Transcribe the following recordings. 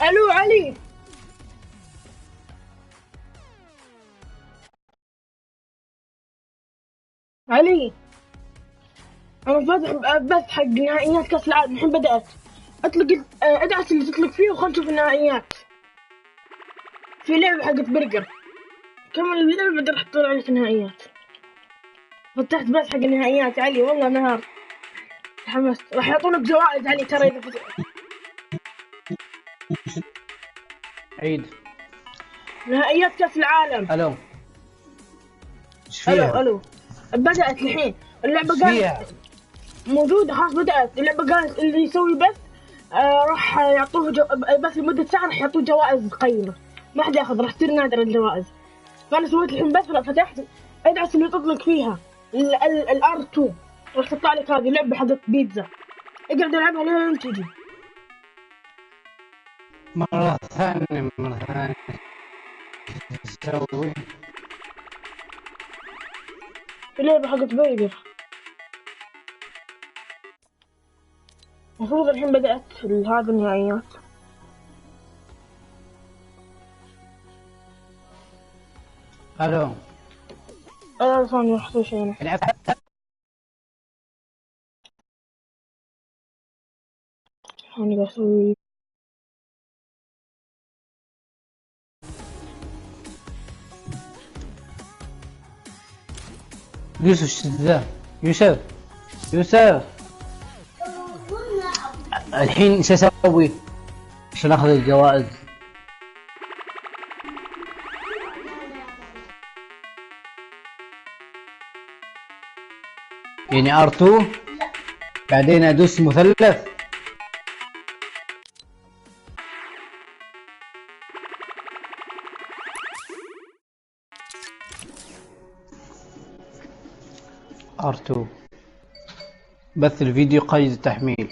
الو علي. علي انا فاتح بث حق نهائيات كاس العالم، الحين بدأت. اطلق ادعس اللي تطلق فيه وخلنا نشوف النهائيات. في لعبة حقت برجر، كمل اللعبة بعدين راح تطلع عليك النهائيات. فتحت بث حق النهائيات علي، والله نهار تحمست. راح يعطونك جوائز علي ترى اذا فتح. عيد نهائيات كاس العالم. الو ايش فيها؟ الو بدأت الحين اللعبة، قالت موجودة خلاص بدأت اللعبة. قالت اللي يسوي بث راح يعطوه بث لمدة ساعة، راح يعطوه جوائز قيمة. ما حد ياخذ، راح تصير نادرة الجوائز. فأنا سويت الحين بث، فتحت ادعس اللي تطلق فيها الR2 راح تطلع لك هذه لعبة حقت بيتزا. اقعد العبها لين تجي. مرة ثانية تسوي لعبة حقت برجر. المفروض الحين بدأت هذه النهائيات. الو ثانية واحدة شيء. أنا بسوي يوسف ايش ذا؟ يوسف الحين ايش اسوي عشان اخذ الجوائز؟ يعني R2 بعدين ادوس مثلث. R2 بث الفيديو قيد التحميل.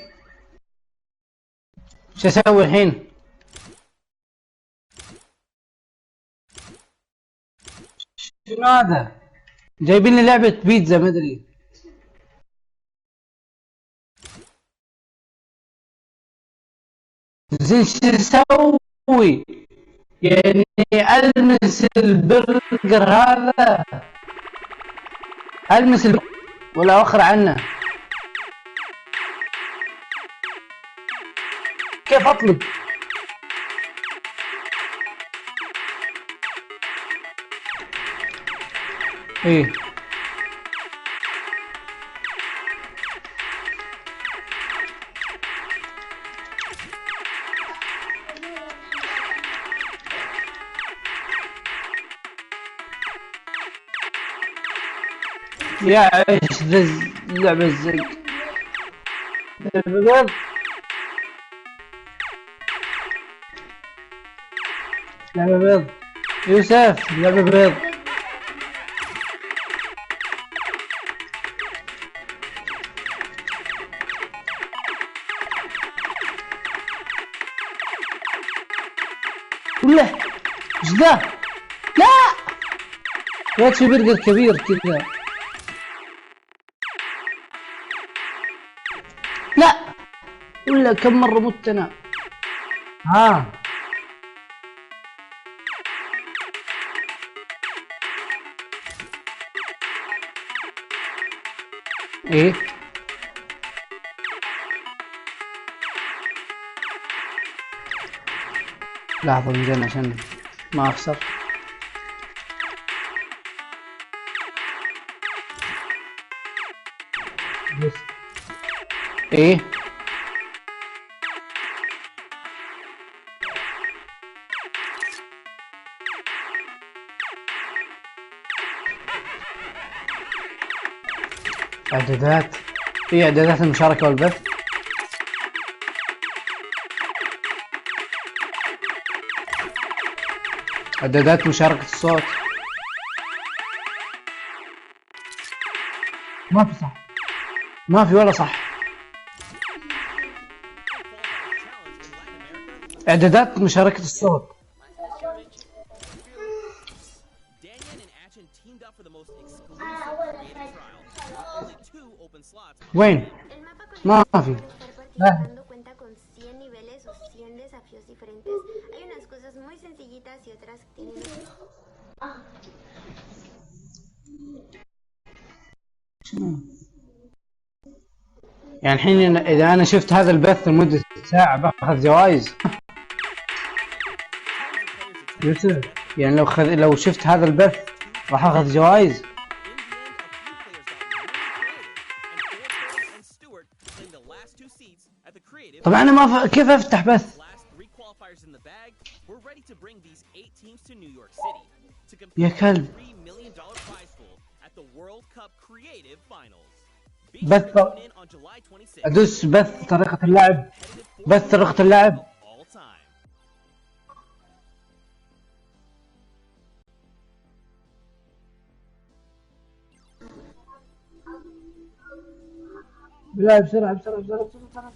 ايش اسوي الحين؟ شنو هذا؟ جايبين لي لعبة بيتزا ما ادري. زين شو اسوي؟ يعني المس البرجر هذا، المس ولا اخر عنه؟ كيف اطلب؟ ايه يا ايش ذا اللعبة الزق بجد؟ لعبة بيض يوسف، لعبة بيض. ولا ايش ذا؟ لا يا في برجر كبير كذا. لا ولا كم مرة مت انا. ها ايه لحظة زين عشان ما اخسر. ايه اعدادات، ايه اعدادات المشاركة والبث. اعدادات مشاركة الصوت ما في صح، ما في ولا صح. اعدادات مشاركة الصوت. وين؟ ما في. يعني الحين اذا انا شفت هذا البث لمدة ساعة باخذ جوائز. يعني لو شفت هذا البث راح اخذ جوائز. طبعا انا ما كيف افتح بث يا كلب. بث ادوس بث طريقة اللعب. بث طريقة اللعب. لا بسرعة بسرعة بسرعة بسرعة.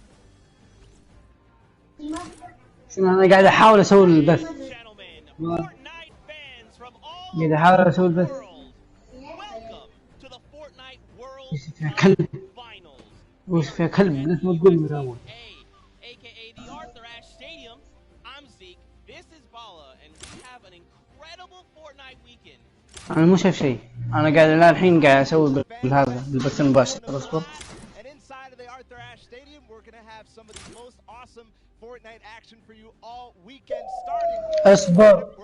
شنو انا قاعد احاول اسوي البث. قاعد احاول اسوي البث. وش فيها كلب؟ وش فيها كلب؟ ليش ما تقول من اول؟ انا مو شايف شيء. انا قاعد الحين قاعد اسوي بهذا بالبث المباشر. اصبر. اصبر.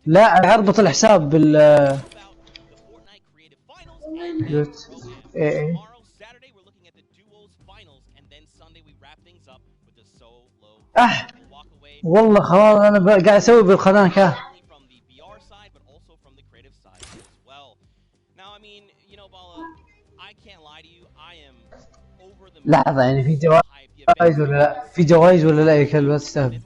لا اربط الحساب بال والله خلاص انا قاعد اسوي بالقناة كه. لحظة يعني في جوائز ولا لا؟ في جوائز ولا لا يا كلب؟ استهبل.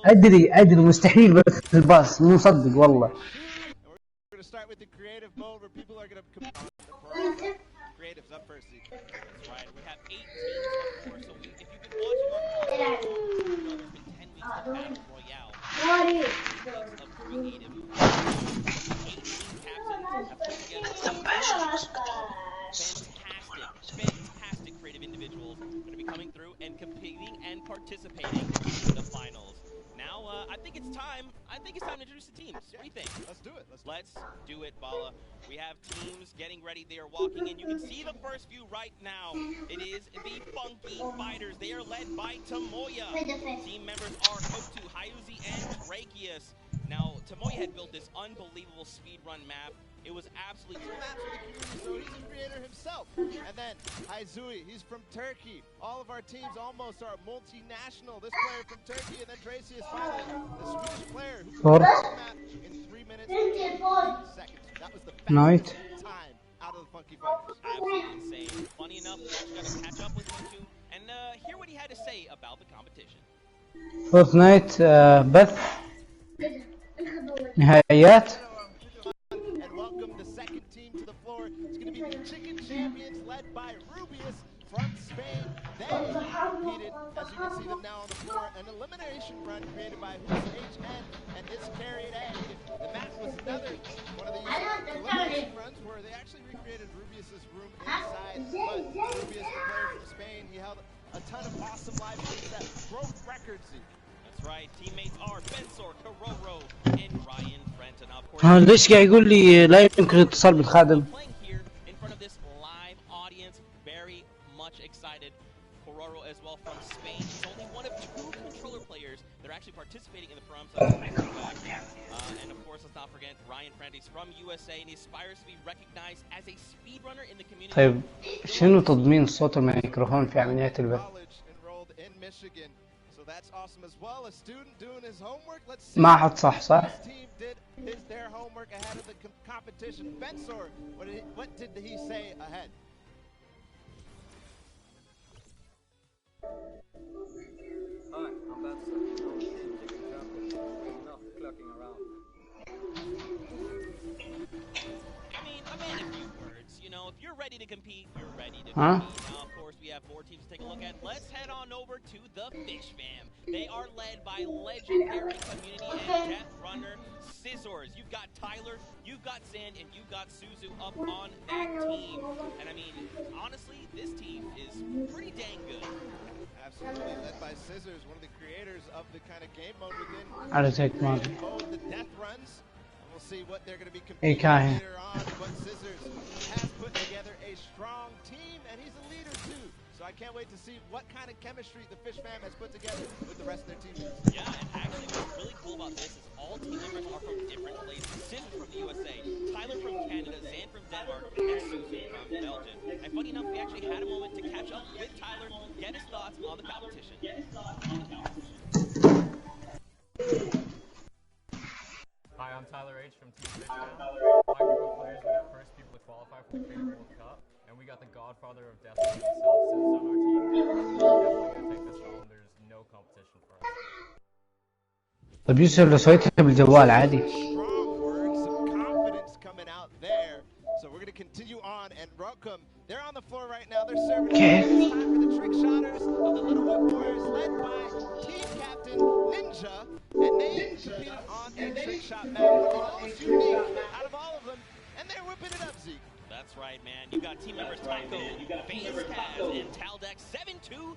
ادري مستحيل بس الباص مو مصدق والله. Fantastic creative individuals going to be coming through and competing and participating in the finals. Now, I think it's time to introduce the teams. What do you think? Let's do it. Let's do it, Bala. We have teams getting ready. They are walking in. You can see the first view right now. It is the Funky Fighters. They are led by Tomoya. Team members are Kotu, Hayuzi, and Tracheus. Now, Tomoya had built this unbelievable speedrun map. It was absolutely so he's a creator himself. And then Haizui, he's from Turkey. All of our teams almost are multinational. This player from Turkey, and then Tracy is finally the Swedish player who completed the map in 3 minutes and 8 seconds. That was the Nahit. fastest time out of the Funky Fighters. Absolutely insane. Funny enough, we actually got to catch up with him too and hear what he had to say about the competition. Fortnite بث نهائيات. And welcome the second team to the floor. It's going to be the Chicken Champions led by Rubius from Spain. They competed, as you can see them now on the floor, an elimination run created by HN and his carried A. The map was another one of these elimination runs where they actually recreated Rubius's room inside. But Rubius, the player from Spain, he held a ton of awesome live streams that broke records. That's right. Teammates are Bensor, Kororo, and Ryan Frent. And of course, ليش قاعد يقول لي لا يمكن الاتصال بالخادم؟ playing here in front of this live audience, very much excited. Kororo as well from Spain. He's only one of 2 controller players that are actually participating in the proms. And of course, let's not forget Ryan Frent. He's from USA and he aspires to be recognized as a speedrunner in the community. طيب شنو تضمين صوت الميكروفون في عملية البث؟ So that's awesome as well. A student doing his homework. Let's see. ما أحط صح. This team did their homework ahead of the competition. Bensor, what did he say ahead? Hi, I'm Bensor. I'm Team Chicken Champion. Enough clucking around. I mean, a man of few words. You know, if you're ready to compete, you're ready to compete. Now, of course, we have 4 teams to take a look at. Let's head on over to the Fish Fam. They are led by legendary community and death runner Scissors. You've got Tyler, you've got Zan, and you've got Suzu up on that team. And I mean, honestly, this team is pretty dang good. Absolutely, led by Scissors, one of the creators of the kind of game mode within على تك ما the mode, the death runs. And we'll see what they're going to be إيه competing كاهن. later on. But Scissors has put together a strong team, and he's a leader too. So I can't wait to see what kind of chemistry the Fish fam has put together with the rest of their teammates. Yeah, and actually what's really cool about this is all team members are from different places. Sim from the USA, Tyler from Canada, Zan from Denmark, and Susie from Belgium. And funny enough, we actually had a moment to catch up with Tyler, get his thoughts on the competition. Hi, I'm Tyler H from Team Fishtown. My group of players were the first people to qualify for the Creative World Cup, and we got the godfather of Death himself, Scissors, on our team. We're definitely going to take this home. There's no competition for us. طيب يوسف لو سويتها بالجوال عادي. Strong work, some confidence coming out there. So we're going to continue on, and Welcome, they're on the floor right now. They're serving time for the trick shotters of the Little Whip Warriors, led by team captain Ninja, and they competed on a trick shot map, one of the most unique out of all of them, and they're whipping it up, Zeke. That's right, man. You got team members Tycho, Vance Kaz, and Taldex 7-2-3.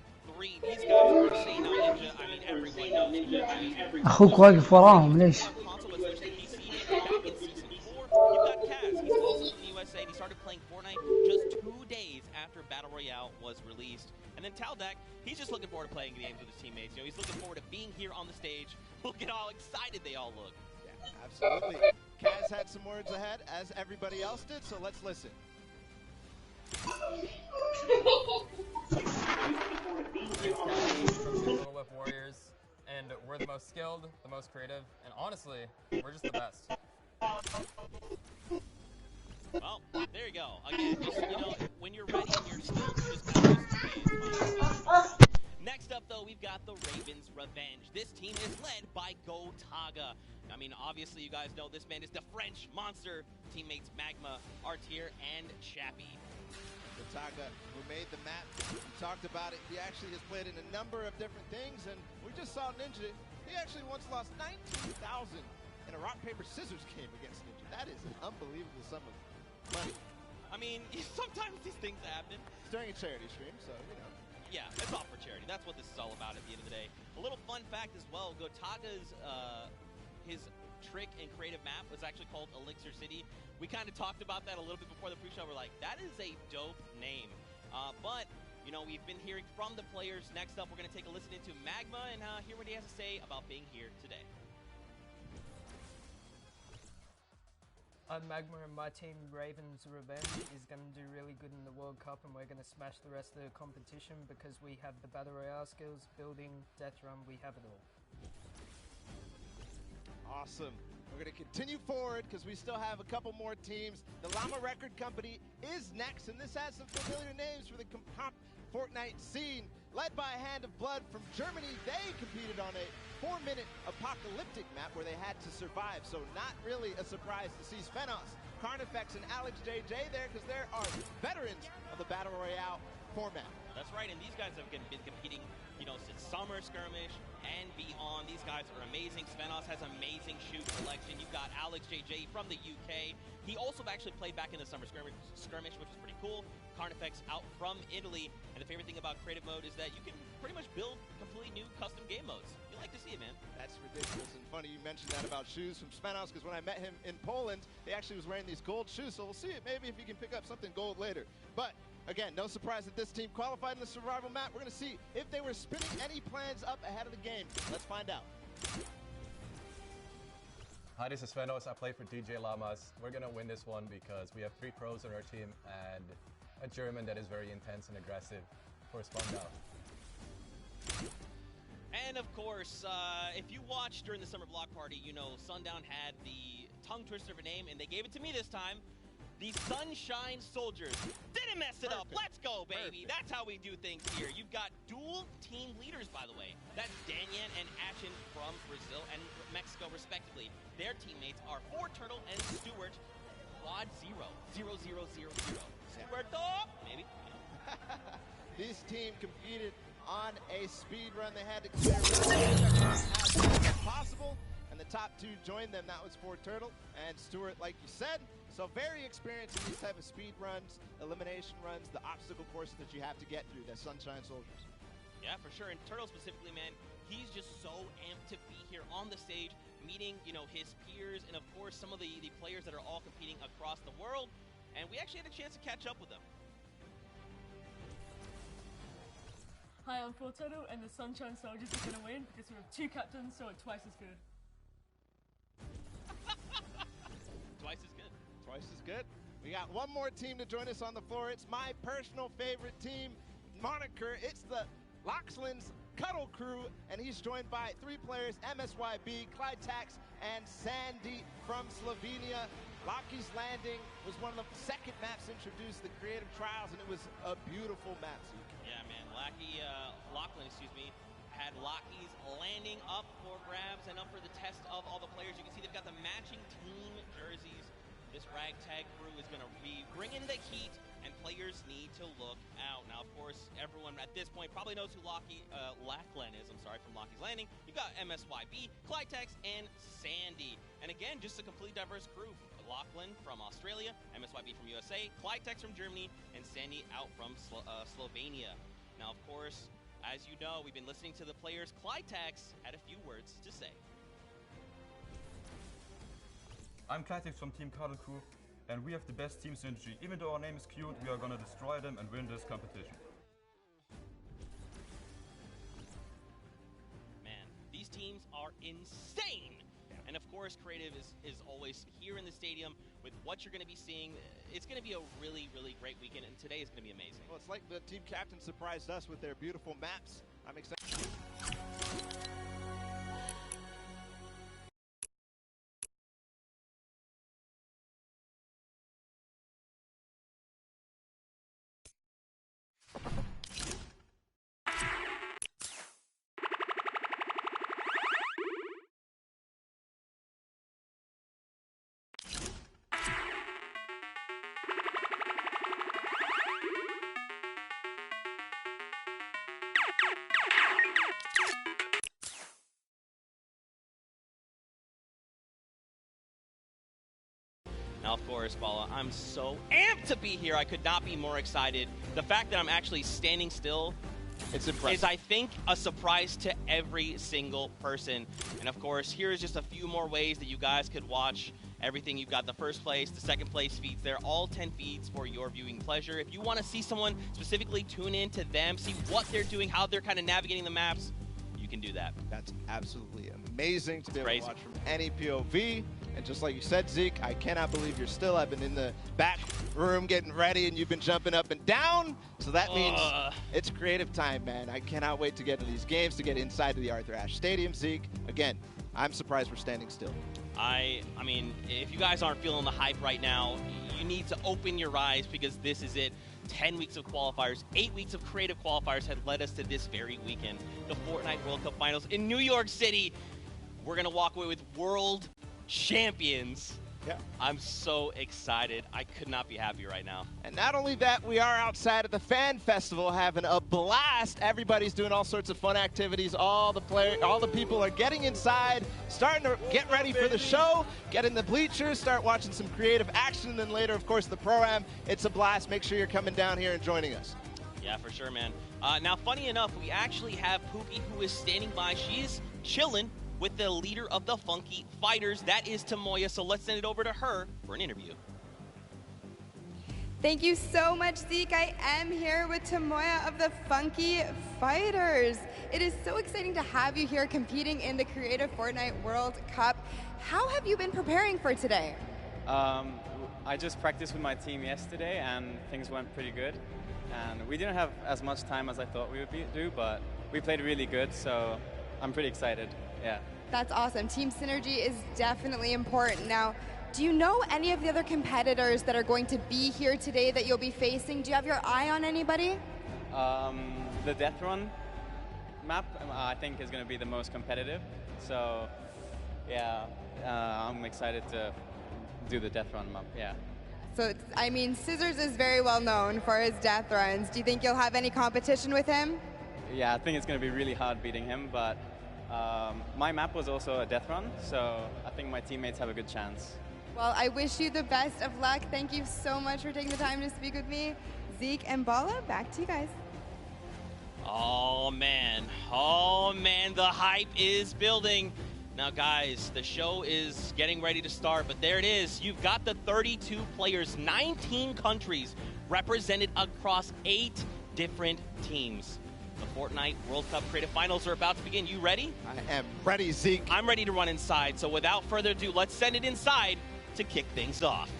These guys are insane now, Ninja. I mean, everyone knows Ninja. أخوك واقف وراهم ليش؟ Console was switched to PC back in season 4. You got Kaz. He's also from the USA. He started playing Fortnite just 2 days after Battle Royale was released. And then Taldex, he's just looking forward to playing games with his teammates. You know, he's looking forward to being here on the stage. Look at how excited they all look. Yeah, absolutely. Kaz had some words ahead, as everybody else did, so let's listen. Little Whip Warriors, and we're the most skilled, the most creative, and honestly, we're just the best. Well, there you go. Again, just, you know, when you're ready and you're skilled, you just gotta play. Next up, though, we've got the Ravens' Revenge. This team is led by Gotaga. I mean, obviously, you guys know this man is the French monster. Teammates Magma, Artier, and Chappie. Gotaga, who made the map, we talked about it. He actually has played in a number of different things, and we just saw Ninja. He actually once lost 19,000 in a rock, paper, scissors game against Ninja. That is an unbelievable sum of money. I mean, sometimes these things happen. It's during a charity stream, so, you know. Yeah, it's all for charity. That's what this is all about at the end of the day. A little fun fact as well, Gotaga's, his trick and creative map was actually called Elixir City. We kind of talked about that a little bit before the pre-show. We're like, that is a dope name. But, you know, we've been hearing from the players. Next up, we're going to take a listen into Magma and hear what he has to say about being here today. I'm Magma, and my team, Ravens Revenge, is going to do really good in the World Cup, and we're going to smash the rest of the competition because we have the Battle Royale skills, building, death run, we have it all. Awesome. We're going to continue forward because we still have a couple more teams. The Llama Record Company is next, and this has some familiar names for the Fortnite scene. Led by a Hand of Blood from Germany, they competed on a 4-minute apocalyptic map where they had to survive, so not really a surprise to see Svenos, Carnifex, and Alex JJ there because there are veterans of the Battle Royale format. That's right, and these guys have been competing, you know, since Summer Skirmish and beyond. These guys are amazing. Svenos has amazing shoot selection. You've got Alex JJ from the UK. He also actually played back in the Summer Skirmish, which is pretty cool. Carnifex out from Italy, and the favorite thing about creative mode is that you can pretty much build completely new custom game modes. You like to see it, man. That's ridiculous and funny you mentioned that about shoes from Svenos, because when I met him in Poland, he actually was wearing these gold shoes, so we'll see it maybe if he can pick up something gold later. But again, no surprise that this team qualified in the survival map. We're going to see if they were spinning any plans up ahead of the game. Let's find out. Hi, this is Svenos. I play for DJ Llamas. We're going to win this one because we have 3 pros on our team and a German that is very intense and aggressive for Spundau. And of course, if you watched during the summer block party, you know Sundown had the tongue twister of a name, and they gave it to me this time. The Sunshine Soldiers. Didn't mess it up. Let's go, baby. Perfect. That's how we do things here. You've got dual team leaders, by the way. That's Danyan and Ashen from Brazil and Mexico, respectively. Their teammates are Turtle and Stewart. Quad 0. 0, 0, 0, 0. Stuarto, maybe. This team competed on a speed run. They had to clear as fast as possible, and the top 2 joined them. That was Turtle and Stewart, like you said. So very experienced in these type of speed runs, elimination runs, the obstacle courses that you have to get through, the Sunshine Soldiers. Yeah, for sure. And Turtle specifically, man, he's just so amped to be here on the stage, meeting, you know, his peers and, of course, some of the players that are all competing across the world. And we actually had a chance to catch up with them. Hi, I'm Fortnite, and the Sunshine Soldiers are going to win because we have 2 captains, so it's twice as good. Twice as good. Twice as good. We got one more team to join us on the floor. It's my personal favorite team moniker. It's the Loxland's Cuddle Crew, and he's joined by 3 players, MSYB, Clytax, and Sandy from Slovenia. Lockie's Landing was one of the second maps introduced, the creative trials, and it was a beautiful map. Yeah, man. Lachlan, had Lockie's Landing up for grabs and up for the test of all the players. You can see they've got the matching team jerseys. This ragtag crew is going to be bringing the heat, and players need to look out. Now, of course, everyone at this point probably knows who Lachlan is. I'm sorry, from Lockie's Landing. You've got MSYB, Clytax, and Sandy. And again, just a complete diverse crew. Lachlan from Australia, MSYB from USA, Clytax from Germany, and Sandy out from Slovenia. Now, of course, as you know, we've been listening to the players. Clytax had a few words to say. I'm Clytax from Team Cuddle Crew, and we have the best team synergy. Even though our name is cute, we are gonna destroy them and win this competition. Man, these teams are insane! And of course, Creative is always here in the stadium with what you're going to be seeing. It's going to be a really, really great weekend, and today is going to be amazing. Well, it's like the team captain surprised us with their beautiful maps. I'm excited. Now, of course, Bala, I'm so amped to be here. I could not be more excited. The fact that I'm actually standing still It's impressive. is, I think, a surprise to every single person. And of course, here's just a few more ways that you guys could watch everything. You've got the first place, the second place feeds. They're all 10 feeds for your viewing pleasure. If you want to see someone specifically, tune in to them, see what they're doing, how they're kind of navigating the maps, you can do that. That's absolutely amazing to be able Crazy. to watch from any POV. And just like you said, Zeke, I cannot believe you're still. I've been in the back room getting ready, and you've been jumping up and down. So that means it's creative time, man. I cannot wait to get to these games, to get inside to the Arthur Ashe Stadium, Zeke. Again, I'm surprised we're standing still. I mean, if you guys aren't feeling the hype right now, you need to open your eyes, because this is it. 10 weeks of qualifiers, 8 weeks of creative qualifiers had led us to this very weekend. The Fortnite World Cup Finals in New York City. We're going to walk away with world champions. Yeah. I'm so excited. I could not be happier right now. And not only that, we are outside at the Fan Festival having a blast. Everybody's doing all sorts of fun activities. All the people are getting inside, starting to get ready for the show, get in the bleachers, start watching some creative action, and then later, of course, the Pro-Am. It's a blast. Make sure you're coming down here and joining us. Yeah, for sure, man. Now, funny enough, we actually have Pookie, who is standing by. She's chilling with the leader of the Funky Fighters. That is Tamoya, so let's send it over to her for an interview. Thank you so much, Zeke. I am here with Tamoya of the Funky Fighters. It is so exciting to have you here competing in the Creative Fortnite World Cup. How have you been preparing for today? I just practiced with my team yesterday, and things went pretty good. And we didn't have as much time as I thought we would do, but we played really good, so I'm pretty excited. Yeah. That's awesome. Team synergy is definitely important. Now, do you know any of the other competitors that are going to be here today that you'll be facing? Do you have your eye on anybody? The Death Run map, I think, is going to be the most competitive. So, yeah, I'm excited to do the Death Run map, yeah. So, I mean, Scissors is very well known for his death runs. Do you think you'll have any competition with him? Yeah, I think it's going to be really hard beating him, but my map was also a death run, so I think my teammates have a good chance. Well, I wish you the best of luck. Thank you so much for taking the time to speak with me. Zeke and Bala, back to you guys. Oh man, the hype is building. Now guys, the show is getting ready to start, but there it is. You've got the 32 players, 19 countries represented across 8 different teams. The Fortnite World Cup Creative Finals are about to begin. You ready? I am ready, Zeke. I'm ready to run inside, so without further ado, let's send it inside to kick things off.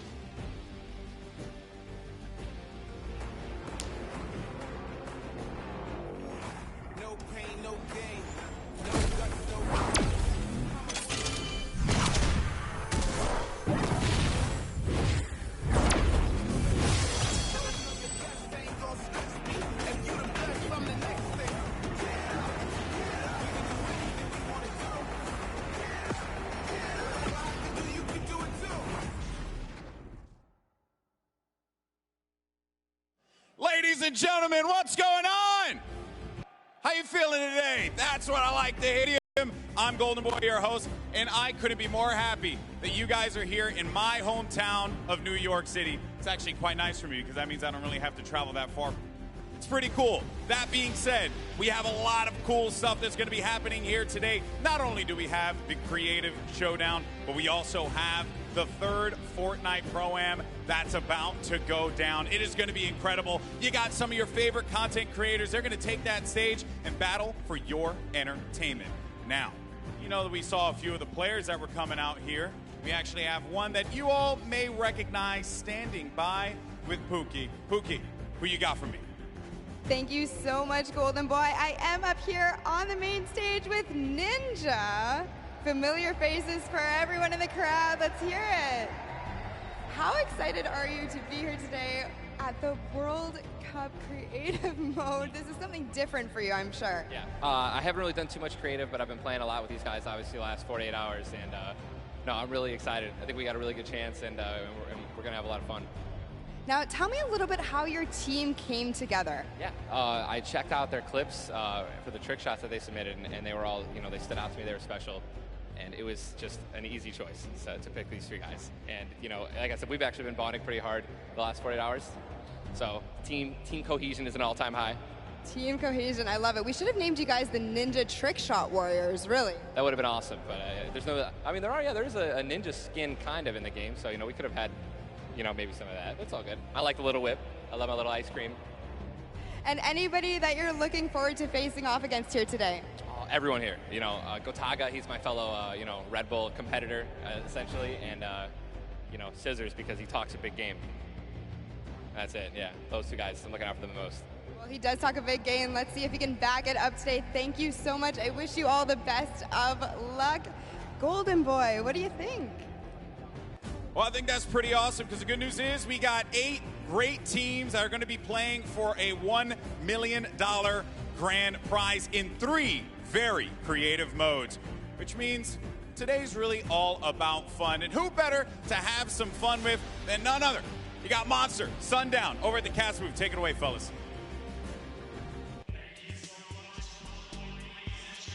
No pain, no gain. No guts, no Ladies and gentlemen, what's going on? How you feeling today? That's what I like to hear. I'm Golden Boy, your host, and I couldn't be more happy that you guys are here in my hometown of New York City. It's actually quite nice for me because that means I don't really have to travel that far. It's pretty cool. That being said, we have a lot of cool stuff that's going to be happening here today. Not only do we have the Creative Showdown, but we also have the third Fortnite Pro-Am that's about to go down. It is going to be incredible. You got some of your favorite content creators. They're going to take that stage and battle for your entertainment. Now, you know that we saw a few of the players that were coming out here. We actually have one that you all may recognize standing by with Pookie. Pookie, who you got for me? Thank you so much, Golden Boy. I am up here on the main stage with Ninja. Familiar faces for everyone in the crowd. Let's hear it. How excited are you to be here today at the World Cup Creative Mode? This is something different for you, I'm sure. Yeah, I haven't really done too much creative, but I've been playing a lot with these guys, obviously, the last 48 hours. And no, I'm really excited. I think we got a really good chance, and we're going to have a lot of fun. Now, tell me a little bit how your team came together. Yeah, I checked out their clips for the trick shots that they submitted, and they were all, they stood out to me. They were special. And it was just an easy choice to pick these 3 guys. And, like I said, we've actually been bonding pretty hard the last 48 hours. So team cohesion is an all-time high. Team cohesion, I love it. We should have named you guys the Ninja Trick Shot Warriors, really. That would have been awesome, but there's no, there is a ninja skin kind of in the game, so, we could have had, maybe some of that. It's all good. I like the little whip. I love my little ice cream. And anybody that you're looking forward to facing off against here today? Everyone here, Gotaga, he's my fellow, Red Bull competitor, essentially, and, Scissors because he talks a big game. That's it, yeah. Those 2 guys, I'm looking out for them the most. Well, he does talk a big game. Let's see if he can back it up today. Thank you so much. I wish you all the best of luck. Golden Boy, what do you think? Well, I think that's pretty awesome because the good news is we got 8 great teams that are going to be playing for a $1 million grand prize in 3 very creative modes, which means today's really all about fun. And who better to have some fun with than none other? You got Monster, Sundown, over at the cast booth. Take it away, fellas.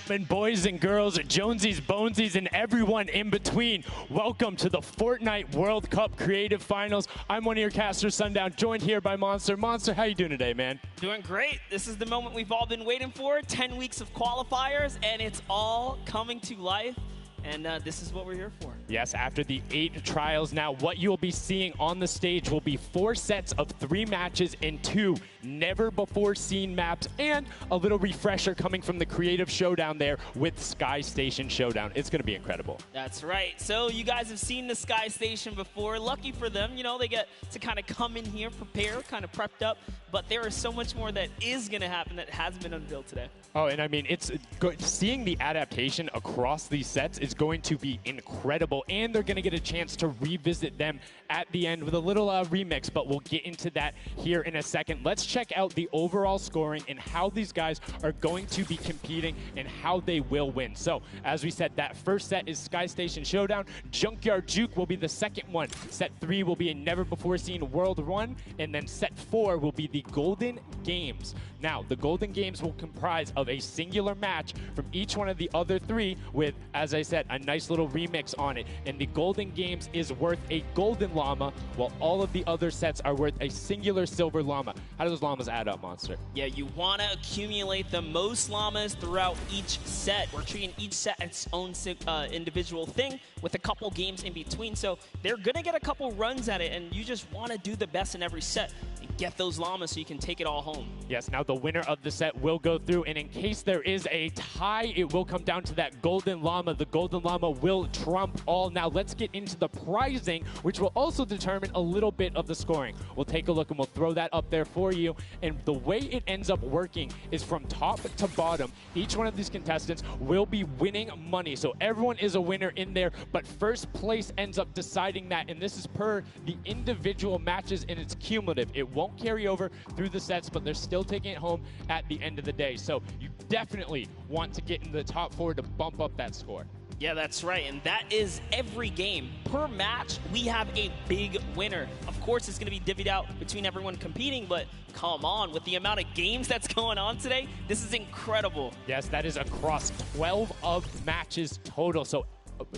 And boys and girls, Jonesies, Bonesies, and everyone in between, welcome to the Fortnite World Cup Creative Finals. I'm one of your casters, Sundown, joined here by Monster. Monster, how you doing today, man? Doing great. This is the moment we've all been waiting for. 10 weeks of qualifiers, and it's all coming to life. And this is what we're here for. Yes, after the 8 trials now, what you'll be seeing on the stage will be 4 sets of 3 matches and 2 never-before-seen maps, and a little refresher coming from the Creative Showdown there with Sky Station Showdown. It's going to be incredible. That's right. So you guys have seen the Sky Station before. Lucky for them, they get to kind of come in here, prepare, kind of prepped up. But there is so much more that is going to happen that hasn't been unveiled today. Oh, and I mean, it's good. Seeing the adaptation across these sets is going to be incredible, and they're going to get a chance to revisit them at the end with a little remix, but we'll get into that here in a second. Let's check out the overall scoring and how these guys are going to be competing and how they will win. So, as we said, that first set is Sky Station Showdown. Junkyard Juke will be the second one. Set 3 will be a never-before-seen World Run, and then set 4 will be the Golden Games. Now, the Golden Games will comprise of a singular match from each one of the other 3 with, as I said, a nice little remix on it. And the Golden Games is worth a golden llama, while all of the other sets are worth a singular silver llama. How do those llamas add up, Monster? Yeah, you want to accumulate the most llamas throughout each set. We're treating each set its own individual thing with a couple games in between. So they're going to get a couple runs at it, and you just want to do the best in every set and get those llamas so you can take it all home. Yes, now the winner of the set will go through, and in case there is a tie, it will come down to that golden llama. The golden llama will trump all. Now let's get into the prizing, which will also determine a little bit of the scoring. We'll take a look and we'll throw that up there for you. And the way it ends up working is from top to bottom. Each one of these contestants will be winning money. So everyone is a winner in there, but first place ends up deciding that. And this is per the individual matches, and it's cumulative. It won't carry over through the sets, but they're still taking it home at the end of the day. So you definitely want to get in the top 4 to bump up that score. Yeah, that's right, and that is every game. Per match, we have a big winner. Of course, it's going to be divvied out between everyone competing, but come on, with the amount of games that's going on today, this is incredible. Yes, that is across 12 of matches total, so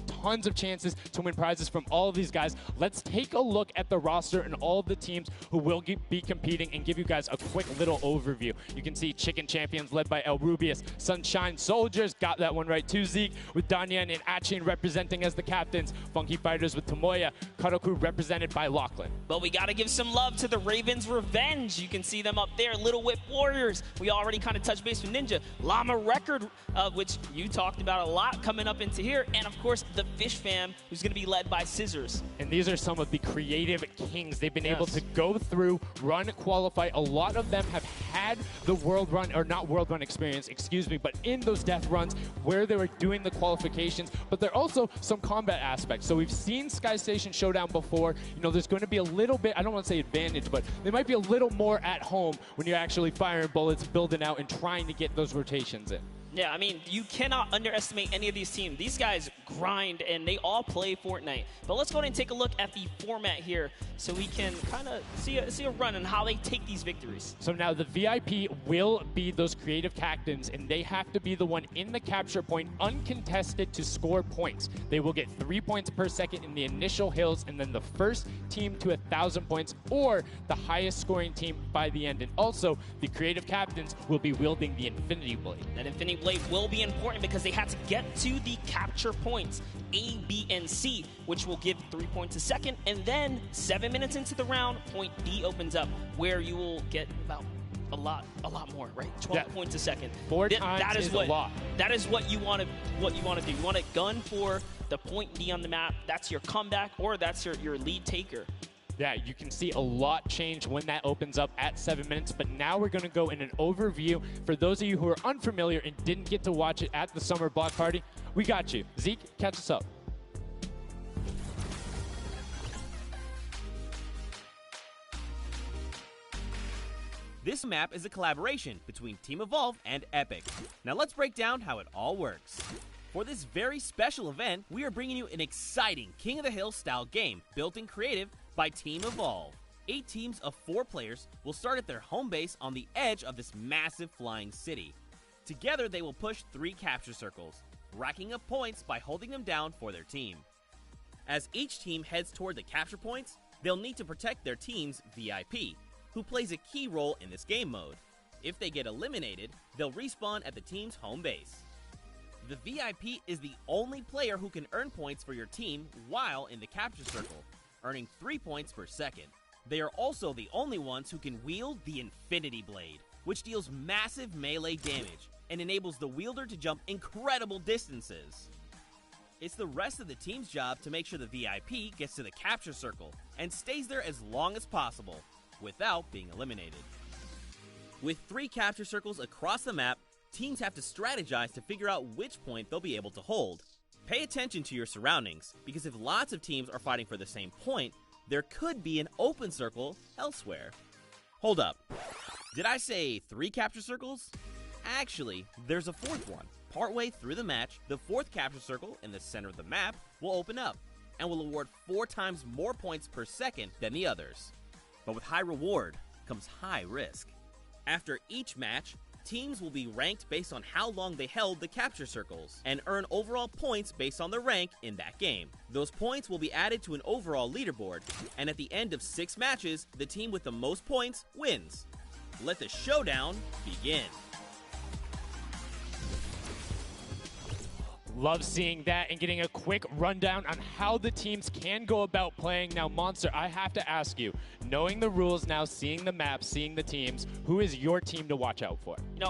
tons of chances to win prizes from all of these guys. Let's take a look at the roster and all of the teams who will be competing and give you guys a quick little overview. You can see Chicken Champions led by El Rubius, Sunshine Soldiers, got that one right too, Zeke, with Danyan and Achin representing as the captains, Funky Fighters with Tomoya, Cuddle Crew represented by Lachlan. But we got to give some love to the Ravens Revenge. You can see them up there, Little Whip Warriors. We already kind of touched base with Ninja. Llama Record, which you talked about a lot, coming up into here, and of course the Fish Fam, who's going to be led by Scissors. And these are some of the creative kings. They've been able to go through, run, qualify. A lot of them have had the world run, or not world run experience, excuse me, but in those death runs where they were doing the qualifications, but there are also some combat aspects. So we've seen Sky Station Showdown before. You know, there's going to be a little bit, I don't want to say advantage, but they might be a little more at home when you're actually firing bullets, building out, and trying to get those rotations in. Yeah, I mean, you cannot underestimate any of these teams. These guys grind, and they all play Fortnite. But let's go ahead and take a look at the format here so we can kind of see a run on how they take these victories. So now the VIP will be those creative captains, and they have to be the one in the capture point, uncontested, to score points. They will get 3 points per second in the initial hills, and then the first team to 1,000 points, or the highest scoring team by the end. And also, the creative captains will be wielding the Infinity Blade. That Infinity Blade will be important because they had to get to the capture points A, B, and C, which will give 3 points a second, and then 7 minutes into the round, point D opens up, where you will get about a lot more, right? 12 points a second. 4 times that is a lot. That is what you want to do. You want to gun for the point D on the map. That's your comeback, or that's your lead taker. Yeah, you can see a lot change when that opens up at 7 minutes, but now we're going to go in an overview. For those of you who are unfamiliar and didn't get to watch it at the summer block party, we got you. Zeke, catch us up. This map is a collaboration between Team Evolve and Epic. Now let's break down how it all works. For this very special event, we are bringing you an exciting King of the Hill style game built in creative by Team Evolve. 8 teams of 4 players will start at their home base on the edge of this massive flying city. Together they will push 3 capture circles, racking up points by holding them down for their team. As each team heads toward the capture points, they'll need to protect their team's VIP, who plays a key role in this game mode. If they get eliminated, they'll respawn at the team's home base. The VIP is the only player who can earn points for your team while in the capture circle, earning 3 points per second. They are also the only ones who can wield the Infinity Blade, which deals massive melee damage and enables the wielder to jump incredible distances. It's the rest of the team's job to make sure the VIP gets to the capture circle and stays there as long as possible without being eliminated. With 3 capture circles across the map, teams have to strategize to figure out which point they'll be able to hold. Pay attention to your surroundings, because if lots of teams are fighting for the same point, there could be an open circle elsewhere. Hold up. Did I say 3 capture circles? Actually, there's a 4th one. Partway through the match, the 4th capture circle in the center of the map will open up and will award 4 times more points per second than the others. But with high reward comes high risk. After each match, teams will be ranked based on how long they held the capture circles and earn overall points based on their rank in that game. Those points will be added to an overall leaderboard, and at the end of 6 matches, the team with the most points wins. Let the showdown begin. Love seeing that and getting a quick rundown on how the teams can go about playing. Now, Monster, I have to ask you, knowing the rules now, seeing the map, seeing the teams, who is your team to watch out for? You know,